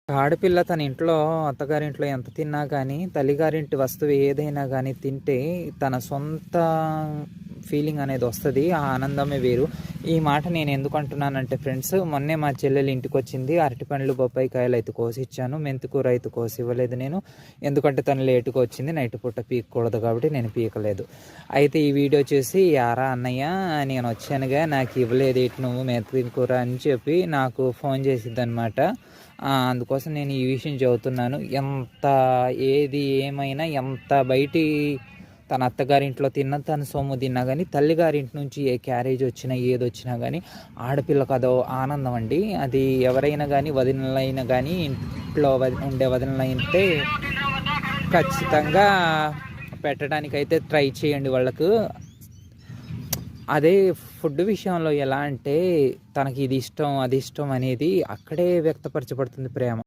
ఆడపిల్ల తన ఇంట్లో అత్తగారింట్లో ఎంత తిన్నా కానీ తల్లిగారింటి వస్తువు ఏదైనా కానీ తింటే తన సొంత ఫీలింగ్ అనేది వస్తుంది. ఆ ఆనందమే వేరు. ఈ మాట నేను ఎందుకు అంటున్నానంటే ఫ్రెండ్స్, మొన్నే మా చెల్లెలు ఇంటికి వచ్చింది. అరటిపండ్లు బొప్పాయి కాయలు అయితే కోసి ఇచ్చాను. మెంతికూర అయితే కోసి ఇవ్వలేదు నేను, ఎందుకంటే తను లేటుగా వచ్చింది. నైట్ పూట పీకకూడదు కాబట్టి నేను పీకలేదు. అయితే ఈ వీడియో చూసి, యారా అన్నయ్య నేను వచ్చానుగా నాకు ఇవ్వలేదు ఇటు నువ్వు మెంతికూర అని చెప్పి నాకు ఫోన్ చేసిద్ది అనమాట. అందుకోసం నేను ఈ విషయం చెబుతున్నాను. ఎంత ఏది ఏమైనా ఎంత బయటి తన అత్తగారింట్లో తిన్నా, తన సొమ్ము తిన్నా కానీ తల్లిగారింటి నుంచి ఏ క్యారేజ్ వచ్చినా ఏది వచ్చినా కానీ ఆడపిల్లకు అదో ఆనందం అండి. అది ఎవరైనా కానీ వదినలైనా కానీ ఇంట్లో ఉండే వదినలైతే ఖచ్చితంగా పెట్టడానికైతే ట్రై చేయండి వాళ్ళకు. అదే ఫుడ్ విషయంలో ఎలా అంటే తనకి ఇది ఇష్టం అది ఇష్టం అనేది అక్కడే వ్యక్తపరచబడుతుంది ప్రేమ.